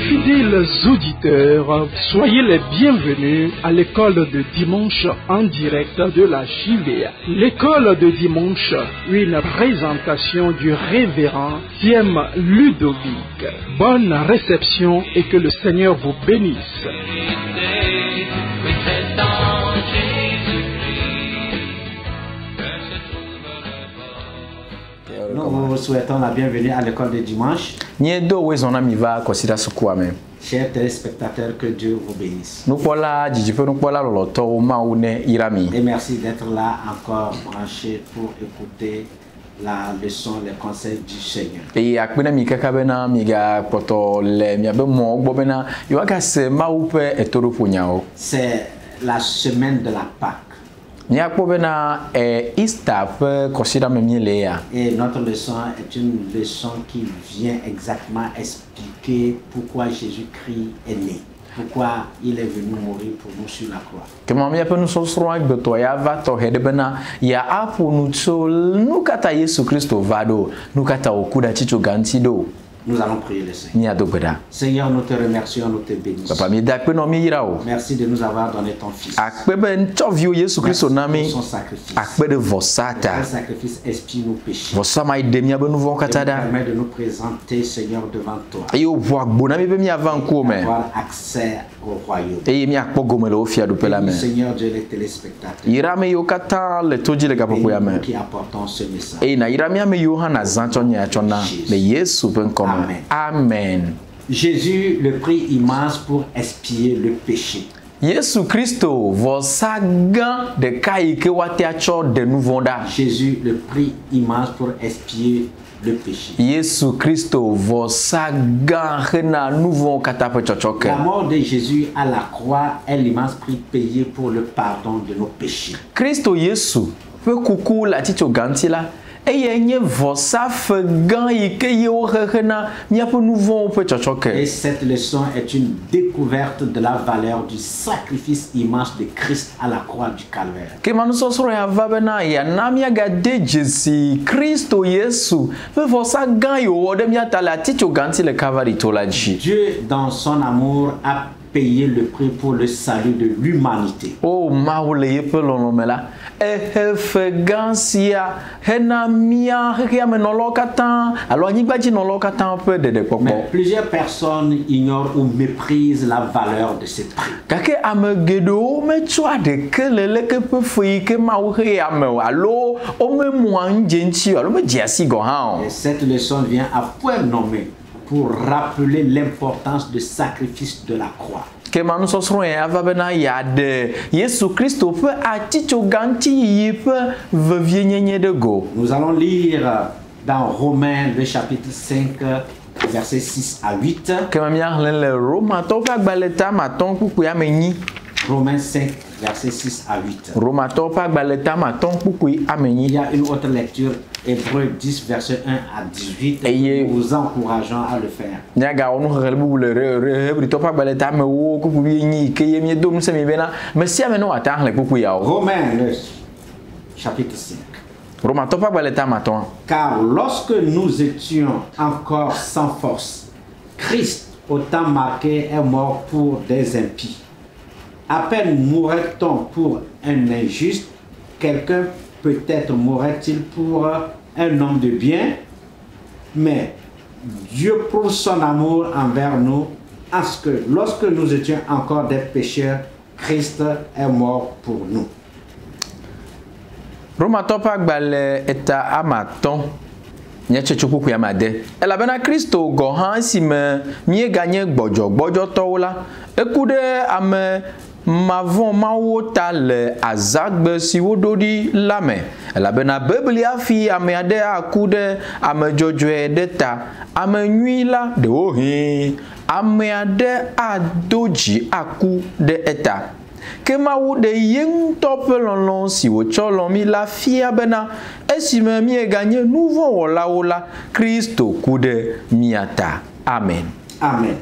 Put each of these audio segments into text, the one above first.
Fidèles auditeurs, soyez les bienvenus à l'école de dimanche en direct de la JVA. L'école de dimanche, une présentation du révérend Thiem Ludovic. Bonne réception et que le Seigneur vous bénisse. Nous vous souhaitons la bienvenue à l'école de dimanche. Chers téléspectateurs, que Dieu vous bénisse. Et merci d'être là encore branchés pour écouter la leçon, les conseils du Seigneur. C'est la semaine de la Pâque. Et notre leçon est une leçon qui vient exactement expliquer pourquoi Jésus-Christ est né. Pourquoi il est venu mourir pour nous sur la croix. Nous allons prier le Seigneur. Seigneur, nous te remercions, nous te bénissons. Merci de nous avoir donné ton Fils. Merci pour son sacrifice. Le sacrifice expie nos péchés. Et nous permet de nous présenter, Seigneur, devant toi. Avoir accès au royaume. Seigneur Dieu, les téléspectateurs. Et nous qui apportons ce message. Amen. Amen. Jésus, le prix immense pour expier le péché. Jésus Christo, vosagan de kaike watiacho de nouvonda. Jésus, le prix immense pour expier le péché. Jésus Christo, vosagan rena nouvon katape chochoke. La mort de Jésus à la croix est l'immense prix payé pour le pardon de nos péchés. Christo Jésus, peut coucou la ticho gantila. Et cette leçon est une découverte de la valeur du sacrifice immense de Christ à la croix du Calvaire. Dieu, dans son amour, a payé le prix pour le salut de l'humanité. Oh, mais plusieurs personnes ignorent ou méprisent la valeur de ce prix. Et cette leçon vient à point nommé pour rappeler l'importance du sacrifice de la croix. Nous allons lire dans Romains le chapitre 5 versets 6 à 8. Romains 5 versets 6 à 8. Il y a une autre lecture, Hébreux 10 verset 1 à 18. Et nous vous encourageons à le faire. Romains le chapitre 5. Car lorsque nous étions encore sans force, Christ, au temps marqué, est mort pour des impies. À peine mourrait-on pour un injuste, quelqu'un peut-être mourrait-il pour un homme de bien, mais Dieu prouve son amour envers nous, à ce que lorsque nous étions encore des pécheurs, Christ est mort pour nous. Elabena Kristo gohan si me mie ganye gbojo tola ekude ame mavon mawota le azagbe si wododi lame elabena biblia fi ame ade akude ame jojwe de ta ame nyuila de ohin ame ade adoji aku de eta Kema ou de yeng tope lon si wo cholon mi la fia bena esime mi e gagné nouveau ola Christo kude miata. Amen. Amen.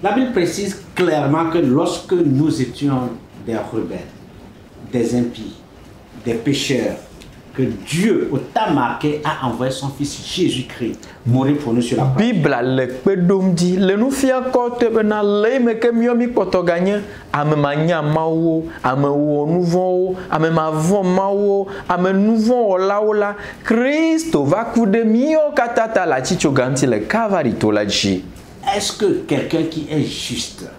La Bible précise clairement que lorsque nous étions des rebelles, des impies, des pécheurs, que Dieu, au temps marqué, a envoyé son Fils Jésus-Christ mourir pour nous sur la croix. Bible le kpedom di le nu fia ko te bena le me ke mio mi kpoto ganye ame manya mawo ame wo nouveau ame mavon mawo ame nouveau la Christo va kude mio katata la chicho ganti le Calvary to la ji. Est-ce que quelqu'un qui est juste,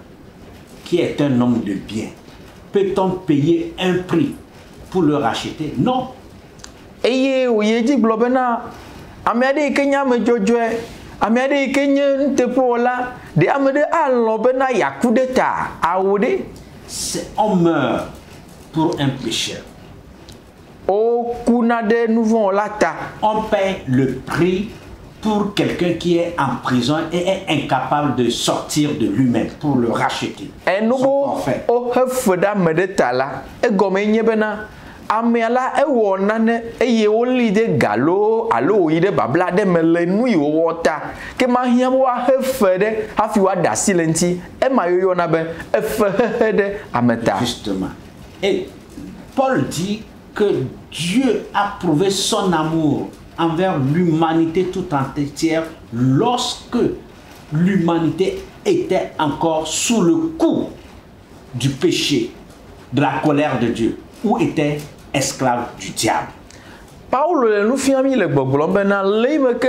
qui est un homme de bien, peut-on payer un prix pour le racheter? Non. Eye oye di globena amede kenya me jojoe amede kenye ntepola de amede alobena yakudeta awode on meurt pour un pécheur. O kuna de nouveau lata on paye le prix pour quelqu'un qui est en prison et est incapable de sortir de lui-même pour le racheter. Et nous o hefeda medeta la e gomenye bena amiala e wonane e ye oli de galo alo yide babla de melenu yo wota ke ma hia wa hefede hafi wa da silenti e ma yoyo na be e fehede ameta. Justement. Et Paul dit que Dieu a prouvé son amour envers l'humanité tout entière lorsque l'humanité était encore sous le coup du péché, de la colère de Dieu, ou était esclave du diable. Paulo le nu fiami le gbogbo bena le me ke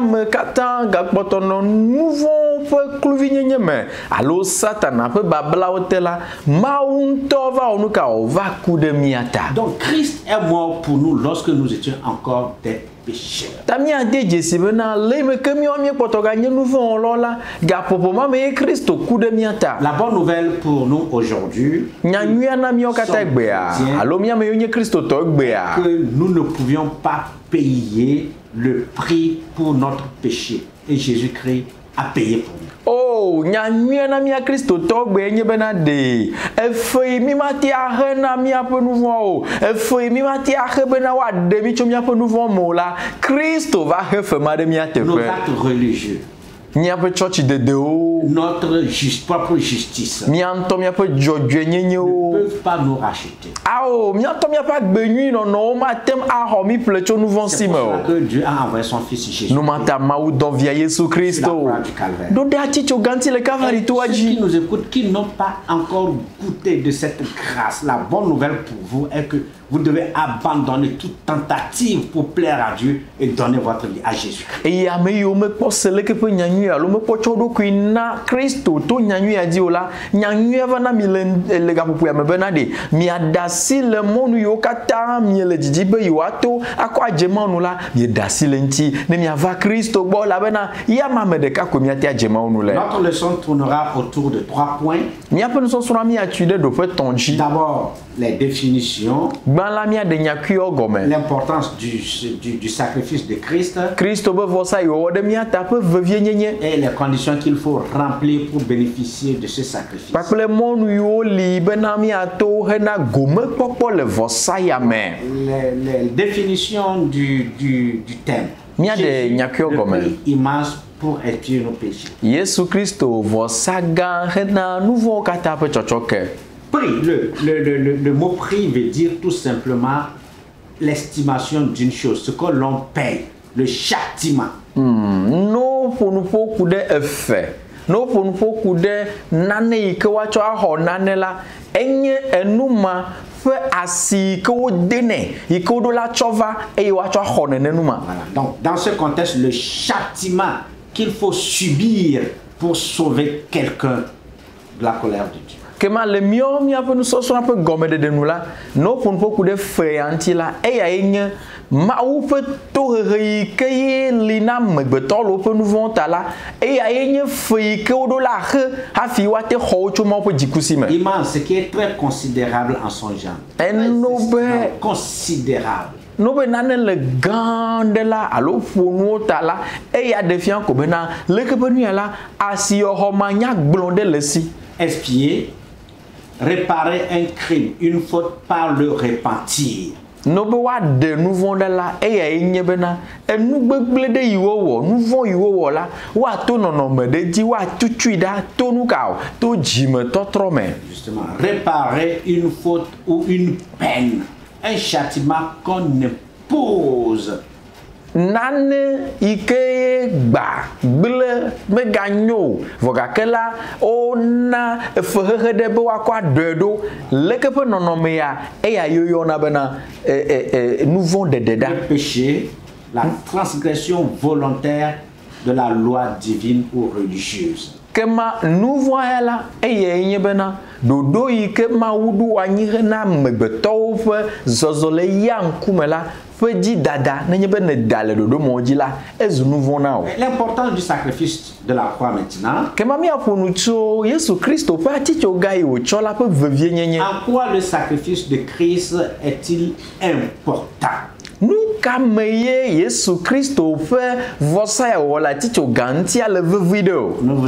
me kata gakpoto no nouveau pe kluvinyenye me alo satana pe babla hotela maunto va onuka o va kude miata. Donc Christ est mort pour nous lorsque nous étions encore des pécheurs. Tamia de Jesi bena le me ke mi o mi poto ganye nouveau lola gapopo ma me Christo kude miata. La bonne nouvelle pour nous aujourd'hui, nyanyua na mi o kata gbea alo mi ame yonye Christo to gbea que nous ne pouvions pas payer le prix pour notre péché et Jésus-Christ a payé pour nous. Oh, nyanyua na mi a Christo to gbe nye bena de efei mi mati a he na mi a pe nouveau efei mi mati a he bena wa de mi cho mi a pe nouveau mo la Christo va he fe ma de mi a te Nos pe actes religieux, mi a pe church de o notre propre justice mi anto mi a pe jojwe nyenye ne o peuvent pas nous racheter. ah mi anto mi a pa gbenyu no no ma tem a ho mi ple cho nouveau C'est sime pour o cela que Dieu a envoyé son Fils Jésus. no mata ma u do via Yesu Christo do de ati cho ganti le Calvary to Ceux qui aji. nous écoutent, qui n'ont pas encore goûté de cette grâce, la bonne nouvelle pour vous est que vous devez abandonner toute tentative pour plaire à Dieu et donner votre vie à Jésus. Et ya me yo me posele ke pe nyanyu alo me pocho do kuina Christo to nyanyu ya diola nyanyu eva na mi le gapopo ya me benade mi adasi le monu yo kata mi le jiji be yo ato akwa jema onu la mi dasi le nti ne mi ava Christo gbo la bena ya ma me de ka ko mi ati jema onu le. Notre leçon tournera autour de 3 points. Mi ape no so sura mi atude do pe tonji. D'abord, les définitions, Ban mi de nyakuyo gome. l'importance du sacrifice de Christ Christo be vosa yo de mi ata pe vevie nyenye. et les conditions qu'il faut remplir pour bénéficier de ce sacrifice. Pakle monu yo li bena mi ato hena gome popo le vosa ya me. Les définitions du thème. Mia de Jésus, nyakio le gome. prix immense pour expier nos péchés. Yesu Christo vosa ga hena nouveau kata pe chochoke. Prix, le mot prix veut dire tout simplement l'estimation d'une chose, ce que l'on paye, le châtiment. No ponu poku de efe. No ponu poku de nane ike wacho aho nane la enye enuma fe asi ke wo dene ike do la chova e wacho aho nene numa. Voilà. Donc, dans ce contexte, le châtiment qu'il faut subir pour sauver quelqu'un de la colère de Dieu. Kema le mio mi ape nu soso ape gome de nu la no pon poku de fe anti la e ya enye ma u pe to re ke lina megbeto lo pe nu von ta la e ya enye fe ke o do la he hafi wa te ho chu mo pe jikusi me Immense, ce qui est très considérable en son genre. Enobe Considérable. no be nane le gande la alo fonu ta la e ya defiant ko be na le ke be nu la asi yo ho ma nya glonde le si Expier, réparer un crime, une faute par le repentir. no be wa de nu von de la e ya enye be na enu gbegble de yiwo wo nu von yiwo wo la wa to nono me de di wa tutu da to nu ka to jime totro me Justement, réparer une faute ou une peine, un châtiment qu'on ne pose. Nane ike gba gble meganyo vogakela ona fehehe de be wakwa dedo lekepe nonome ya eya yoyo na bena nouveau de deda. Le péché, la transgression volontaire de la loi divine ou religieuse. Kema nouveau la eye nye bena dodo ike ma wudu anyire na megbeto fe zozole yankume la dit dada l'importance du sacrifice de la croix maintenant. En quoi le sacrifice de Christ est-il important? Nous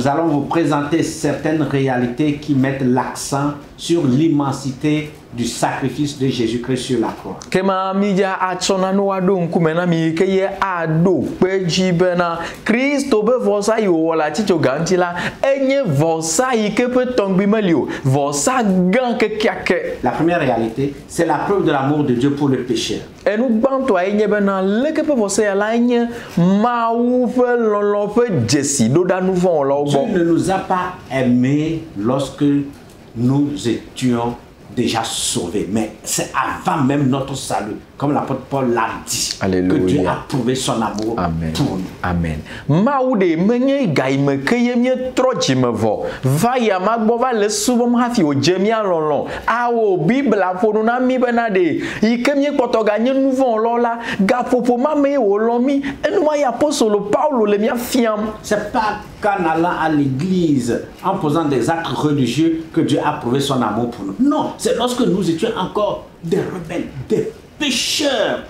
allons vous présenter certaines réalités qui mettent l'accent sur l'immensité du sacrifice de Jésus-Christ sur la croix. La première réalité, c'est la preuve de l'amour de Dieu pour le pécheur. Dieu ne nous a pas aimés lorsque nous étions déjà sauvés, mais c'est avant même notre salut, comme l'apôtre Paul l'a dit. Alléluia. Que Dieu a prouvé son amour pour nous. Amen. Maoude menye gaime keyemie trojime vo. Vaya magbo le subom hafi o jemia lolon. Awo Bible afonu na mi benade. Ikemie potoga nye nouveau lola gapopo mame o lomi enuma ya apostole Paulo le mia fiam. C'est pas qu'en allant à l'église, en posant des actes religieux, que Dieu a prouvé son amour pour nous. Non, c'est lorsque nous étions encore des rebelles, des pécheurs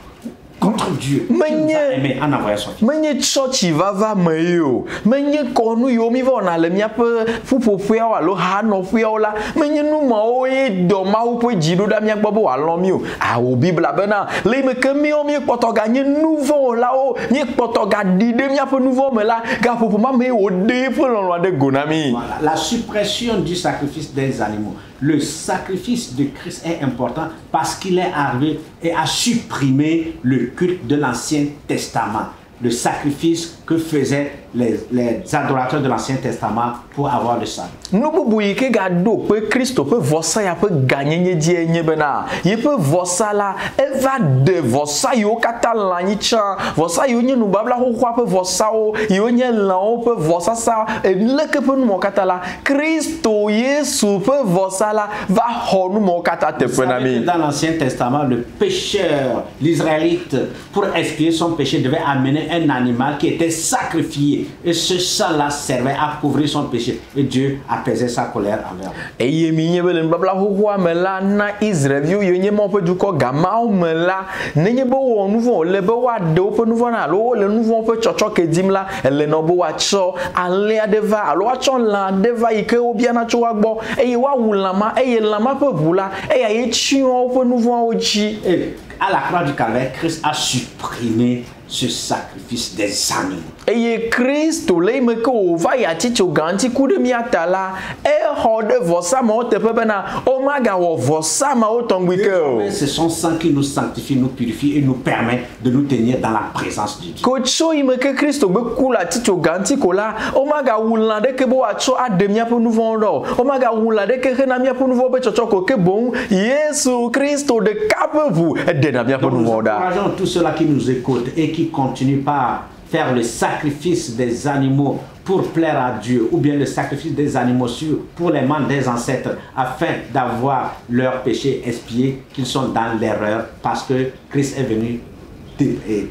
contre Dieu. Qui nous a aimés en envoyant son Fils. Menye church vava meyo. Menye konu yo mi vona le mia pe fupofia wa lo ha no fia ola. Menye nu ma o e do ma o po jido da mia gbabo wa lo mi o. A o Bible bena le me ke mi o mi potoga nye nouveau la o. Nye potoga dide mia pe nouveau me la ga popo ma me o de pe lo lo de gonami. Voilà, la suppression du sacrifice des animaux. Le sacrifice de Christ est important parce qu'il est arrivé et a supprimé le culte de l'Ancien Testament. Le sacrifice que faisaient les adorateurs de l'Ancien Testament pour avoir le salut. Nous pouvons que gado que Christ peut voir ça, il peut gagner ni dire ni bena. Il peut voir ça là, elle va de voir ça yo katala ni cha, voir ça yo ni nous babla ho quoi peut voir ça o, yo ni là on peut voir ça ça, et le que peut nous katala. Christ Jésus peut voir ça là, va ho nous katala te penami. Dans l'Ancien Testament, le pécheur, l'Israélite, pour expier son péché devait amener un animal qui était sacrifié. Et ce sang-là servait à couvrir son péché. Et Dieu apaisait sa colère envers lui. Et yemi belen babla ho me la na Israël yo yenye mo pe du ko gama o me la nenye bo wo nouveau le be wa de o pe nouveau na lo le nouveau pe chocho ke dim la ele no bo wa cho ale adeva alo wa cho la deva ike obi na cho wa gbo eye wa wulama eye lama pe bula eye ye chi o pe nouveau o ji. Et à la croix du Calvaire, Christ a supprimé ce sacrifice des animaux. Et Christ le me ko va ya chicho ganti kude miatala e hode vosa ma o te pebena o maga wo vosa ma o tongwike o. C'est son sang qui nous sanctifie, nous purifie et nous permet de nous tenir dans la présence de Dieu. Ko cho ime ke Christ be kula chicho ganti kola o maga wula de ke bo acho ademia po nouveau ro o maga wula de ke na mia po nouveau be chocho ko ke bon Yesu Christo de cap vous de na mia po nouveau da. Encourageons tous ceux-là qui nous écoutent et qui continuent par faire le sacrifice des animaux pour plaire à Dieu, ou bien le sacrifice des animaux pour les membres des ancêtres, afin d'avoir leur péché expié, qu'ils sont dans l'erreur, parce que Christ est venu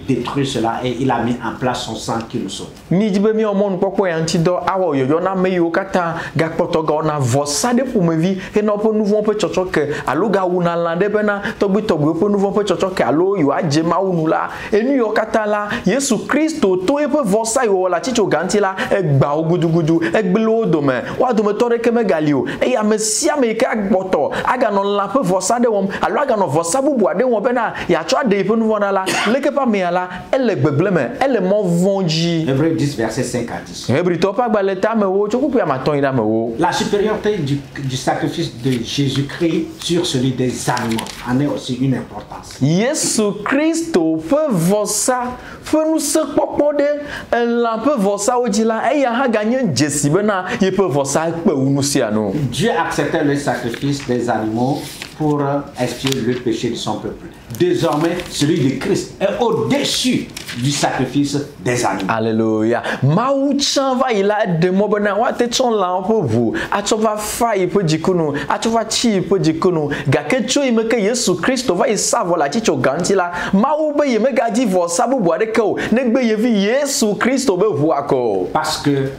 détruire cela et il a mis en place son sang qui nous sauve. Mi dibe mi omon pokpo yantido awo yoyo na me yo kata gakpoto ga na vosa de pour me vie et no po nouveau pe chocho ke alo ga una lande bena togbi po nouveau pe chocho ke alo yo aje ma unu la enu yo kata la Yesu Kristo to e pe vosa yo la chicho ganti la egba ogudugudu egbelo do me wa do me tore ke me galio e ya mesia me ka gboto aga no la pe vosa de won alo aga no vosa bubu ade won bena ya cho ade pe nouveau na la Le que pas mais là, elle est bebleme, elle est mon vendu. Hébreux 10, verset 5 à 10. Hébrito pas baleta me wo, tu coupe à maton ida me wo. La supériorité du sacrifice de Jésus-Christ sur celui des animaux en est aussi une importance. Yesu Christo peut voir ça, peut nous se popode, elle peut voir ça au dit là, et y a gagné Jesse bena, il peut voir ça peut nous si à nous. Dieu acceptait le sacrifice des animaux pour expier le péché de son peuple. Désormais, celui de Christ est au-dessus du sacrifice des animaux. Alléluia. Maouchan va il a de mo bena wa te chon la pour vous. A tu va faille pour dikono, a tu va chi pour dikono. Ga ke cho me ke Yesu Christo va isavo la chi cho ganti la. Maou be me ga di vo sabu bo de ko. Ne gbe ye vi Yesu Christo be vo ako. Parce que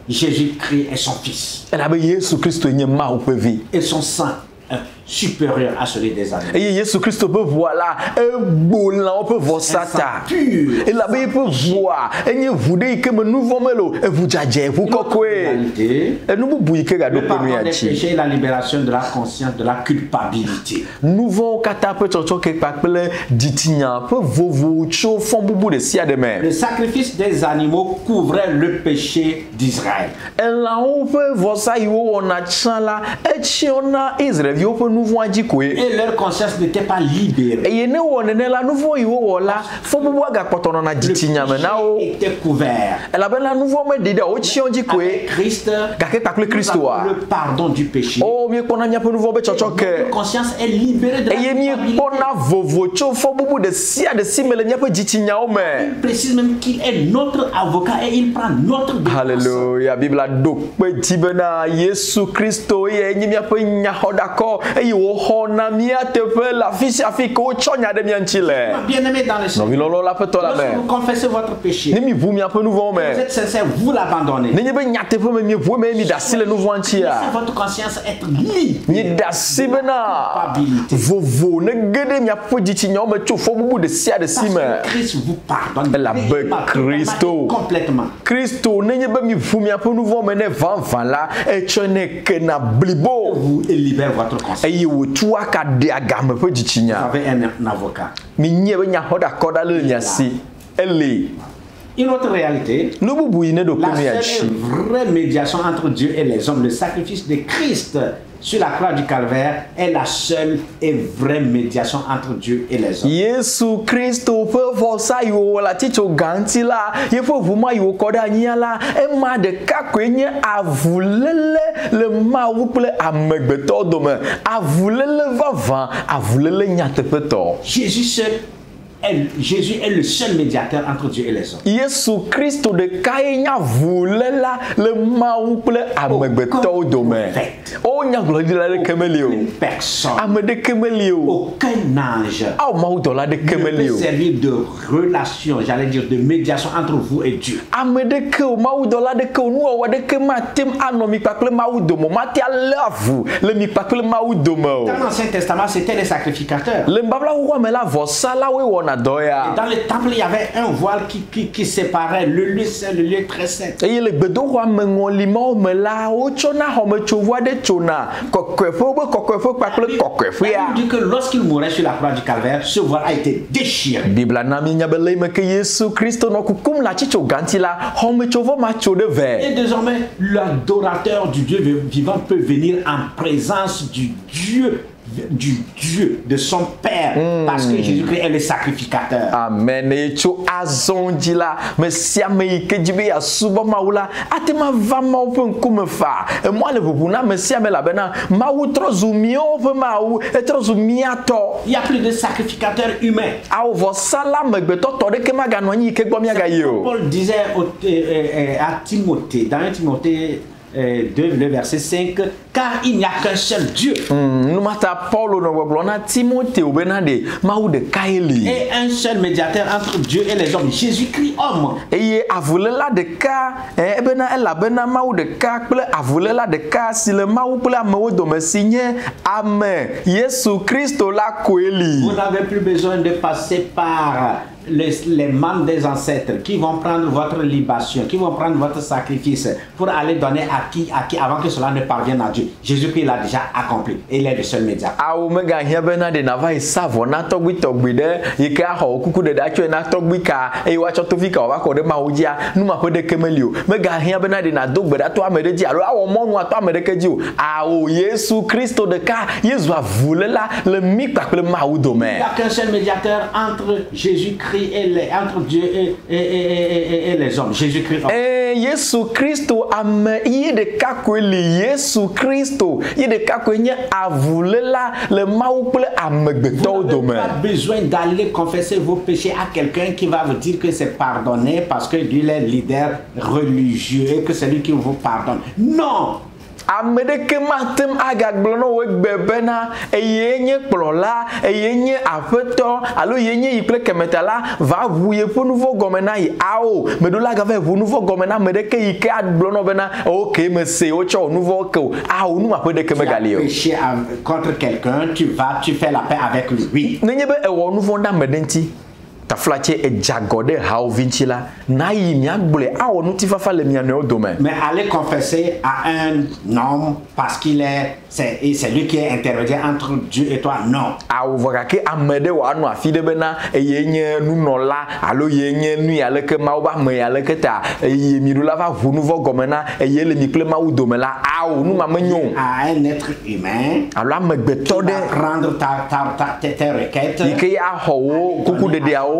Jésus-Christ est son fils. Elle a be Yesu Christo nye maou pe vi. Et son sang supérieur à celui des animaux. Et Jésus Christ peut voir là, on peut voir ça. Et là, il peut voir. Et vous dites que nous voulons et vous jadez, vous coquez. Et nous vous bouillez que le pardon des péchés et la libération de la conscience, de la culpabilité. Nous voulons qu'attaper tout quelque part d'itinia, peut vous font boubou de sia de mer. Le sacrifice des animaux couvrait le péché d'Israël. Et là, on peut voir ça, on a chan là, et si on a Israël. Et leur conscience n'était pas libérée. Et le péché était couvert. Avec Christ, nous avons le pardon du péché. Notre conscience est libérée de la il précise même qu'il est notre avocat et il prend notre défense. Alléluia. Bible a donc petit bena Jésus Christ et yo hona mia te pe la fils afika o chonya de miantile. Bien-aimé dans le Seigneur. Lorsque vous confessez votre péché, vous êtes sincère, vous l'abandonnez. Laissez votre conscience être libre. Christ vous pardonne complètement. Christo vous libère votre conscience. Vous avez un avocat. Une autre réalité, la seule vraie médiation entre Dieu et les hommes, le sacrifice de Christ sur la croix du Calvaire est la seule et vraie médiation entre Dieu et les hommes. Yesu Christo peut voir ça la ticho ganti la il faut vous moi koda nyala e ma de kakwenye avulele le maouple amegbeto dome avulele vavan avulele nyatepeto. Jésus est le seul médiateur entre Dieu et les hommes. Yesu Christo de kaenya vulela le maouple amegbeto dome. Oh nya glodila de kemelio. Personne. Amede kemelio. Aucun ange. Oh maudola de kemelio. Ne peut servir de relation, j'allais dire de médiation entre vous et Dieu. Amede ke maudola de ke nu wa de ke matem anomi pakle maudomo mati alavu le mi pakle maudomo. Dans l'Ancien Testament, c'était les sacrificateurs. Le mbabla wa mela vosa la we wona doya. Et dans le temple, il y avait un voile qui séparait le lieu saint, le lieu très saint. Et le bedo wa mengolimo mela o chona home chowa de chona kokwefo pakle kokwefo ya. Il dit que lorsqu'il mourait sur la croix du Calvaire, ce voile a été déchiré. Bibla na mi nyabele me ke Yesu Christo no kukum la chicho ganti la home chovo macho de ver. Et désormais, l'adorateur du Dieu vivant peut venir en présence du Dieu de son Père, parce que Jésus-Christ est le sacrificateur. Amen. Et tu azonji la, mais si amé que Dieu a suba maula, atema va mau pen comme fa. Et moi le bubuna, mais si amé la bena, mau trozumio pe mau, et trozumiato. Il y a plus de sacrificateurs humains. Ah vo salam beto to de ke maganwani ke gomia gayo. Paul disait à Timothée, dans 1 Timothée 2, le verset 5, car il n'y a qu'un seul Dieu. Nous mata Paulo no blona Timothée ou benade maou de kaeli. Et un seul médiateur entre Dieu et les hommes, Jésus-Christ homme. Et avoulela de ka ebena ela bena maou de ka ple avoulela de ka si le maou ple amewo do me signé amen. Jésus Christ la koeli. Vous n'avez plus besoin de passer par les membres des ancêtres qui vont prendre votre libation, qui vont prendre votre sacrifice pour aller donner à qui avant que cela ne parvienne à Dieu. Jésus-Christ l'a déjà accompli et il est le seul médiateur. Jésus Christ de cas, Jésus a voulu là le mi par le maudome. Il n'y a qu'un seul médiateur entre Jésus-Christ et entre Dieu et les hommes. Jésus-Christ. Jésus Christ a mis de cas que Jésus Christ, il de cas que a voulu là le maudome a me beto dome. Vous n'avez pas besoin d'aller confesser vos péchés à quelqu'un qui va vous dire que c'est pardonné parce que lui est leader religieux et que c'est lui qui vous pardonne. Non. Amedeke matem agaglono wegbebena eyenye kplola eyenye afeto alo yenye iple kemetala va vuye pour nouveau gomena yi ao medola gave vu nouveau gomena medeke ike adblono bena OK me se ocho nouveau ko ao nu apedeke megalio péché contre quelqu'un tu fais la paix avec lui nenyebe ewo nouveau nda medenti taflache e jagode hao vincila na yi miagbole awo nutifafa le miano domaine. Mais aller confesser à un homme parce qu'il c'est lui qui est intermédiaire entre Dieu et toi, non. Awo vokake amede wa no afide bena e yenye nunola alo yenye nu aleke maoba me aleke ta e mirula va vu nouveau gomena e yele mi ple maou domela awo nu mamenyon à un être humain alo amegbeto de rendre tes requêtes ike ya ho kuku de diao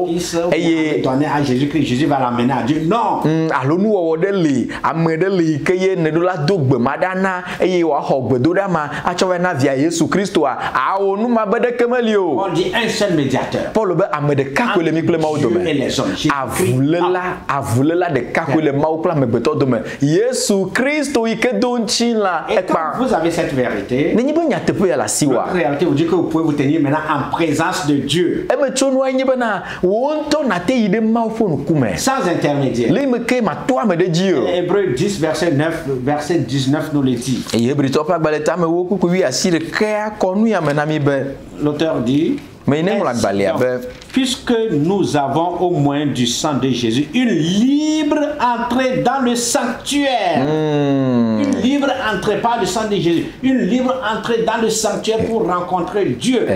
et donner à Jésus-Christ, Jésus va l'amener à Dieu. Non. Alo nu wo de li amede li ke ye ne do la dogbe madana e wa ho gbedo da ma a chowe na via Jésus Christ awo nu mabede kemelio. On dit un seul médiateur. Paul be amede ka ko le mi ple maou domaine. Et les hommes. Avulela de ka ko le maou ple megbeto domaine. Jésus Christ ike donchi la et quand vous avez cette vérité, ne nyibo nya tepe ya la siwa. La réalité vous dit que vous pouvez vous tenir maintenant en présence de Dieu. E me chonu anyi bana wonto na te ide maou fo nukume. Sans intermédiaire. Le me ke ma toi me de Dieu. Hébreux 10 verset 19 nous le dit. Et Hébreux to pa baleta me wo ku wi asire kea konu ya menami be. L'auteur dit puisque nous avons au moins du sang de Jésus une libre entrée dans le sanctuaire. Une libre entrée, pas le sang de Jésus, une libre entrée dans le sanctuaire pour rencontrer Dieu.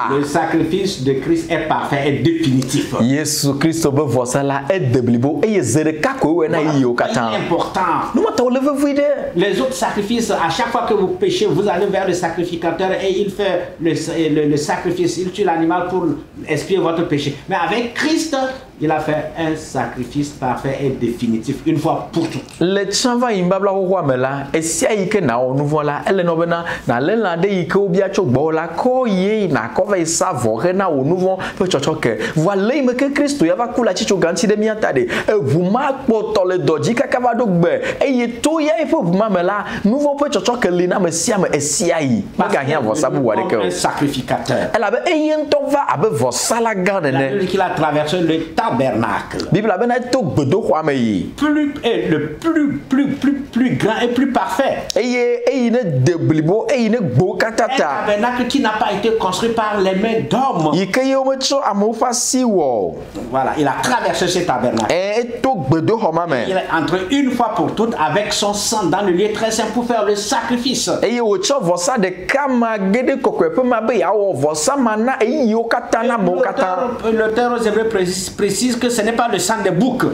Le sacrifice de Christ est parfait et définitif. Jésus Christ be vosa la est deblibo et zereka ko na yiyo katan. C'est important. Nous m'entendons le les autres sacrifices, à chaque fois que vous péchez, vous allez vers le sacrificateur et il fait le sacrifice, il tue l'animal pour expier votre péché. Mais avec Christ, il a fait un sacrifice parfait et définitif, une fois pour toutes. Le chanva imbabla ho mela e sia ike na onu vola ele no bena na le la de ike obi achogbo la ko ye na ko va savo na onu vo pe chochoke voilà me que Christ ya va kula chicho ganti de miatade e vuma poto le doji kaka va dogbe e ye to ya e fo vuma mela nou vo pe chochoke li na me sia me e sia yi maga hia vo sabu wa de ke un sacrificateur. Elle avait yen to va abe vo sala garde ne qu'il a traversé le tabernacle. Bible ben to gbedo kwa me yi plus grand et plus parfait. Et ne deblibo et ne gbo katata. Un tabernacle qui n'a pas été construit par les mains d'hommes. Voilà, il a traversé ce tabernacle. Il est entré une fois pour toutes avec son sang dans le lieu très saint pour faire le sacrifice. Et l'auteur aux Hébreux précise que ce n'est pas le sang des boucs.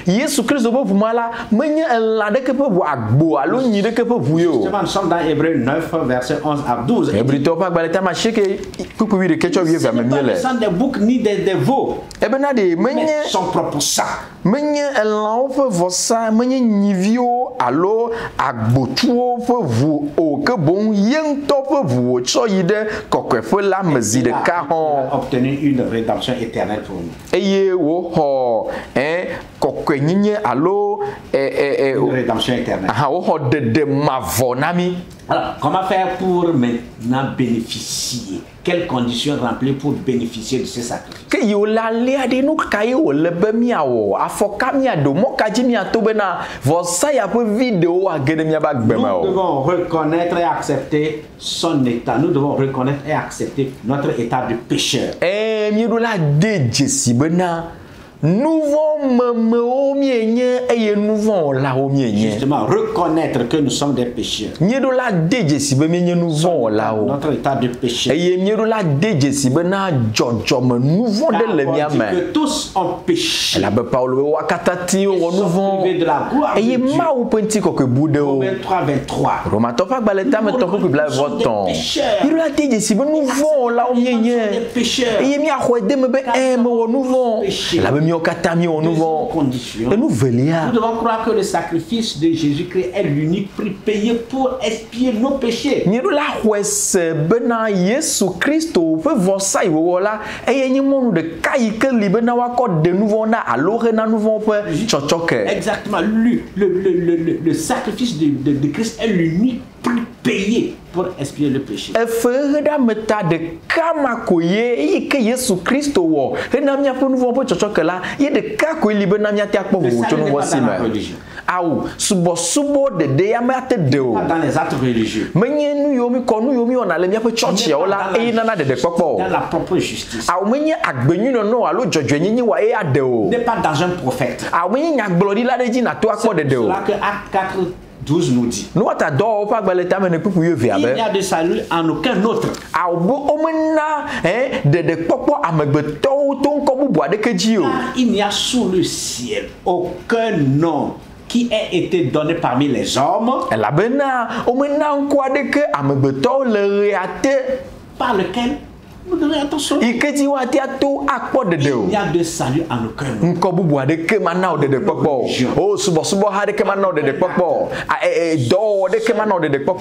Jésus Christ bo vumala menye elade ke pe bu agbo alo nyi de ke pe bu yo. Nous sommes dans Hébreux 9 verset 11 à 12. Hébreux to pa gbaleta ma cheke kuku wi de kecho wi va menye le. Le sang des boucs ni des veaux. E bena de menye son propre sang. Menye elan pe vosa menye nyivio alo agbotuo pe vu o ke bon yen to pe vu cho yi de kokwefe la mezi de ka hon obtenu une rédemption éternelle pour nous. Eye wo ho kokwenye alo Une rédemption éternelle. Alors, comment faire pour maintenant bénéficier? Quelles conditions remplir pour bénéficier de ce sacrifice? Nous devons reconnaître et accepter son état. Nous devons reconnaître et accepter notre état de pécheur. Justement, reconnaître que nous sommes des pécheurs. Notre état de péché. Que tous ont péché. De la gloire de Dieu. Romains 3:23. Nous devons croire que le sacrifice de Jésus-Christ est l'unique prix payé pour expier nos péchés. Exactement. Le sacrifice de Christ est l'unique prix payé pour expier le péché. Dans les actes religieux. Dans la propre justice. N'est pas dans un prophète. C'est là que Acte 4:12 nous dit. Il n'y a de salut en aucun autre. Car il n'y a sous le ciel aucun nom qui ait été donné parmi les hommes par lequel nous devons être sauvés. Il n'y a de salut en aucun nom.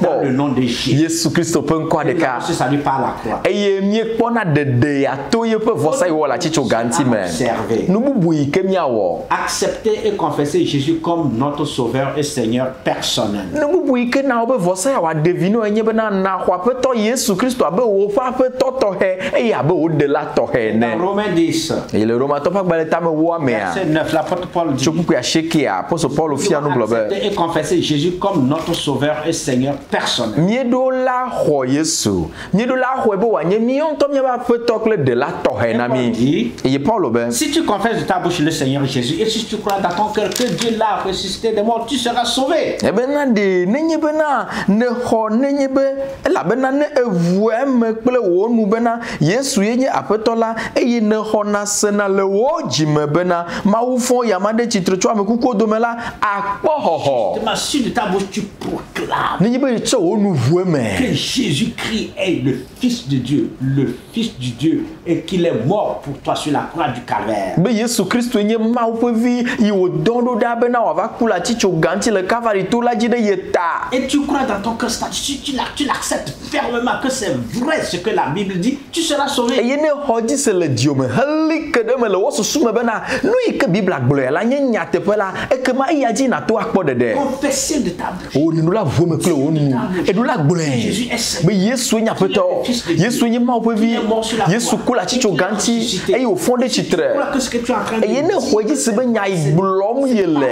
Dans le nom de Jésus. Ce salut par la croix. Accepter et confesser Jésus comme notre Sauveur et Seigneur personnel. Dans Romains 10, verset 9, l'apôtre Paul dit: accepter et confesser Jésus comme notre Sauveur et Seigneur personnel. Si tu confesses de ta bouche le Seigneur Jésus et si tu crois dans ton cœur que Dieu l'a ressuscité des morts, tu seras sauvé. Si de ta bouche tu proclames que Jésus-Christ est le Fils de Dieu, le Fils du Dieu, et qu'il est mort pour toi sur la croix du Calvaire. Et tu crois dans ton cœur, si tu l'acceptes fermement que c'est vrai ce que la Bible dit, tu seras sauvé. Confesser de ta bouche. Jésus est Seigneur. Yesu nye ma opevi Yesu kula chicho ganti e o fonde chitre e ne hoji se be nya iglom yele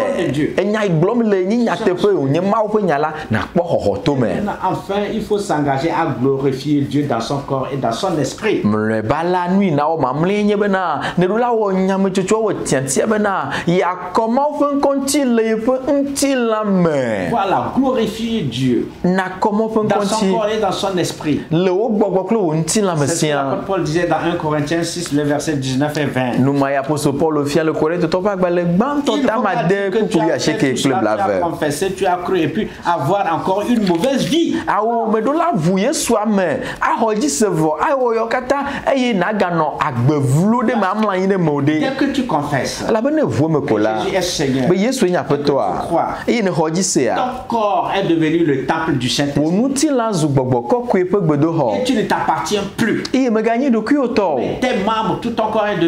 e nya iglom le ni nya tepe o nye ma ope nyala na kpo hohoto me. Enfin, il faut s'engager à glorifier Dieu dans son corps et dans son esprit. Mre bala nui na o mamle nye bena ne dula wo nya mechocho wo tiantia bena ya comment fun konti le pe nti la me. Voilà, glorifier Dieu. Na comment fun konti dans son corps et dans son esprit. Le o gbogbo nti la me. C'est ce que Paul disait dans 1 Corinthiens 6 le verset 19 et 20. Nous m'a apôtre Paul fier le Corinthe to pas le ban to tamade ku ya cheke club la ver. Tu as confessé, tu as cru et puis avoir encore une mauvaise vie. Ah o me do la vouye so ame a hoji sevo a o wɔ yɔ kata eye naganɔ agbevlo de ma amla yin de mo de. Dès que tu confesses. La bene vo me kola. Jésus est Seigneur. Be Yesu nya petoa. Eye ne hoji se a. Ton corps est devenu le temple du Saint-Esprit. Onuti la zu gbogbo kokwe pe gbedo ho. Et tu ne t'appartiens plus. Eye me gagner do ku oto. Tes membres, tout ton corps est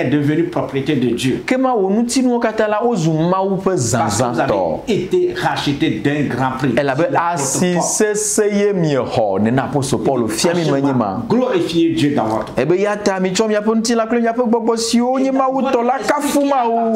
devenu propriété de Dieu. Kema onuti no kata la ozu mawu pe zanzan to. Été racheté d'un grand prix. Elle avait assis seye mi ho ne na apostle Paul fiami manyima. Glorifiez Dieu dans votre. Ebe yata mi chom ya ponti la kle nya pe gbogbo si o nyi mawu to la kafuma o.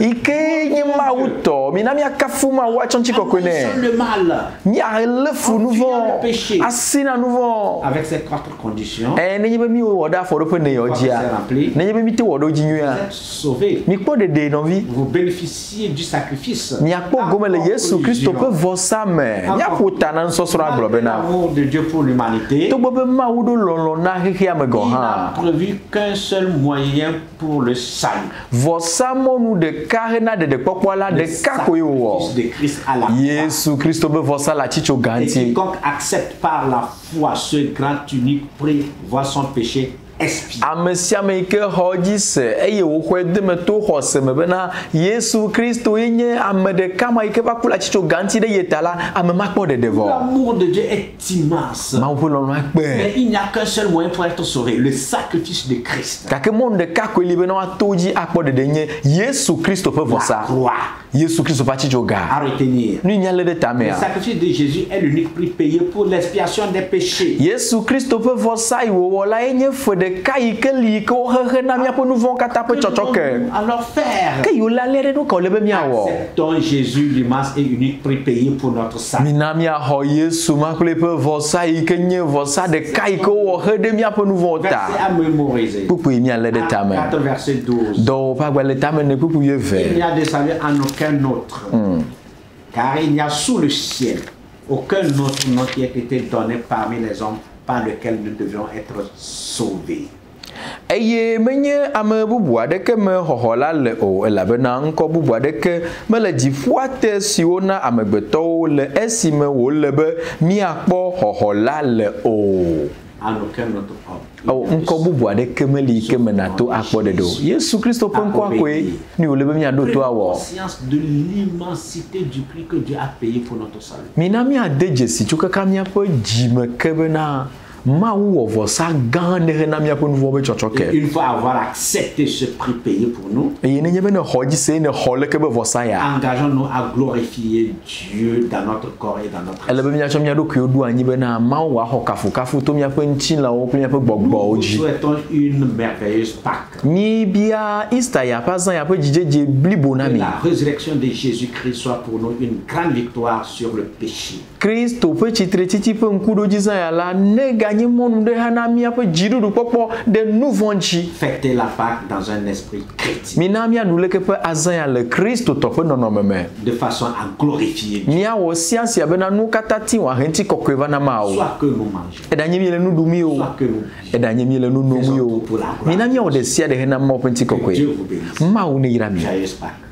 Ike nyi mawu to mi na mi akafuma wa chonchi kokone. Le mal. Ni a lefu nouveau. Asina nouveau. Avec ces 4 conditions. Ne nyebe mi o oda for open ne yojia. Ne nyebe mi te wodo jinua. Sauvé. Mi kpo de no vi. Vous bénéficiez du sacrifice. Mi akpo gomele Yesu Christo pe vosame. Mi apota na nsosoro aglobe na. L'amour de Dieu pour l'humanité. To bobe ma wudo lolo na hihia me go Il ha. n'a prévu qu'un seul moyen pour le salut. Vosamo nu de carena de popola de kakoyo. De Christ à la croix. Yesu Christo be vosa la chicho Et ganti. quiconque accepte par la foi ce grand unique prix voit son péché expié. Amesiame ke hoji se eye wo kwede me to hose me bena Yesu Christo yenye amede kama ike ba kula chicho ganti de yetala amema kpo de devo. L'amour de Dieu est immense. Ma wo lo akpe. Mais il n'y a qu'un seul moyen pour être sauvé, le sacrifice de Christ. Kake monde kako libe na atoji akpo de denye Yesu Christo pe vosa. Croix. Yesu Christo pa chicho ga. À retenir. Ni nyale de Le tamea. sacrifice de Jésus est l'unique prix payé pour l'expiation des péchés. Yesu Christo pe vosa iwo wala enye fode kai ke li ko he na mi apo nouveau kata pe chochoke. Alors faire. Ke yo la lere no ko lebe mi awo. Acceptons Jésus l'immense et unique prix payé pour notre salut. Minami a ho Yesu makule pe vosa ikenye vosa de kai ko wo he de mi apo nouveau ta. Verset à mémoriser. Pupu mi ale de tame. 4 verset 12. Do pa gwa le tame ne pupu ye Il ve. n'y a de salut en aucun autre. Car il n'y a sous le ciel aucun autre nom qui ait été donné parmi les hommes par lequel nous devions être sauvés. Eye menye ame bubu adeke me hohola le o elabena nko bubu adeke me le dziƒoate siwo na amegbetɔwo le esime wo le be miakpɔ hohola le o. En aucun autre homme. Oh, nko bubu adeke me li ke me na to akpɔ de do. Yesu Kristo pe nko akoe ni wo le be mia do to awɔ. Conscience de l'immensité du prix que Dieu a payé pour notre salut. Mina mia de jesi tso kaka mia pe dzime ke bena Mawu wɔ vɔsa gã ɖe hena míaƒe nu vɔwo be tsɔtsɔke. Une fois avoir accepté ce prix payé pour nous, eye nenye be ne xɔ dzi se ne xɔ leke be vɔsa ya. engageons-nous à glorifier Dieu dans notre corps et dans notre ele be míatsɔ mía ɖokuiwo ɖo anyi bena Mawu wòaxɔ kafukafu to míaƒe ŋutilãwo kple míaƒe gbɔgbɔwo Nous dzi. souhaitons une merveilleuse Pâque. Mí bia Easter ya ƒe azã ya ƒe dzidzedze blibo na Que mi. la résurrection de Jésus-Christ soit pour nous une grande victoire sur le péché. Kristo ƒe tsitretsitsi ƒe ŋkuɖodzizã ya la ne ganye mɔnu ɖe hã na míaƒe dziɖuɖukpɔkpɔ ɖe nu vɔ̃ ŋuti. Fêtez la Pâque dans un esprit chrétien, Mina míaɖu leke ƒe azã ya le Kristo tɔ ƒe nɔnɔme me. de façon à glorifier Dieu. Míawɔ sia sia bena nu katã ti wɔ ahe ŋuti kɔkɔe va na ma o. Soit que nous mangeons, Eɖanye mi le nu ɖum o. soit que nous Eɖanye mi le nu nom o. Mina míawɔ ɖe sia ɖe hena Mawu ƒe que Dieu ŋutikɔkɔe. vous bénisse. Mawu ne yra mi. Joyeuse Pâque.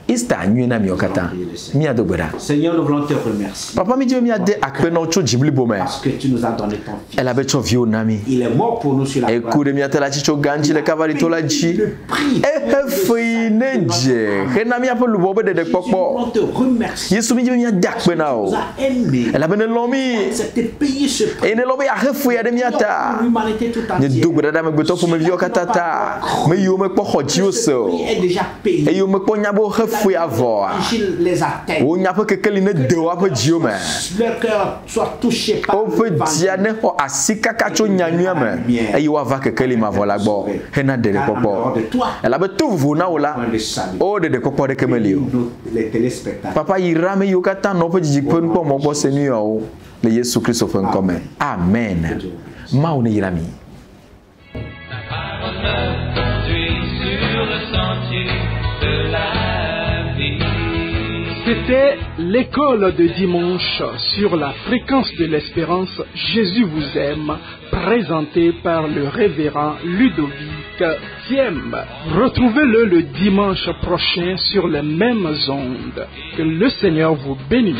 Easter nyuie na miɔ katã. Míado gbe ɖa. Seigneur, nous voulons te remercier Papa mi di be míade akpe na wo tso dzi blibo me. parce que tu nous as donné ton Fils. Elabe tsɔ viwo na mi. Il est mort pour nous sur la Eku croix. ɖe míate le atsitso gã ŋuti le Kalvari to la dzi. Le prix. Ehe fei ne dze hena míaƒe luʋɔ be Nous ɖeɖekpɔkpɔ. voulons te remercier. Yesu mi di be míade akpe na Tu o. nous as aimés. Elabe ne lɔ mi. C'était payer ce prix. Eye ne lɔ be yeahe fea ɖe míata. Pour l'humanité tout Ne entière. do gbe ɖa ɖe amegbetɔ ƒomeviwo katã ta. Me yiwo mekpɔ xɔ dziwo se Ce o. prix est déjà payé. Eye womekpɔ nya be wohe fea vɔa. L'évangile les atteigne. Wo nya ƒe kekeli ne de woaƒe dziwo me. Leur cœur soit touché par Woƒe dzia ne xɔ asi kaka tso nyanyua me. Eye woava kekeli mavɔ la gbɔ hena ɖeɖekpɔkpɔ. Elabe to vovo na wo la. O ɖeɖekpɔkpɔ ɖeke meli o. Nous, les téléspectateurs. Papa yra ame yiwo katã nɔ woƒe dzidzi ƒe nukpɔmɔ gbɔ se nu yawo le Yesu Kristo ƒe ŋkɔ me. Amen. Mawu ne yra mi. C'était l'école de dimanche sur la fréquence de l'espérance Jésus vous aime, présentée par le révérend Ludovic Thiem. Retrouvez-le le dimanche prochain sur les mêmes ondes. Que le Seigneur vous bénisse.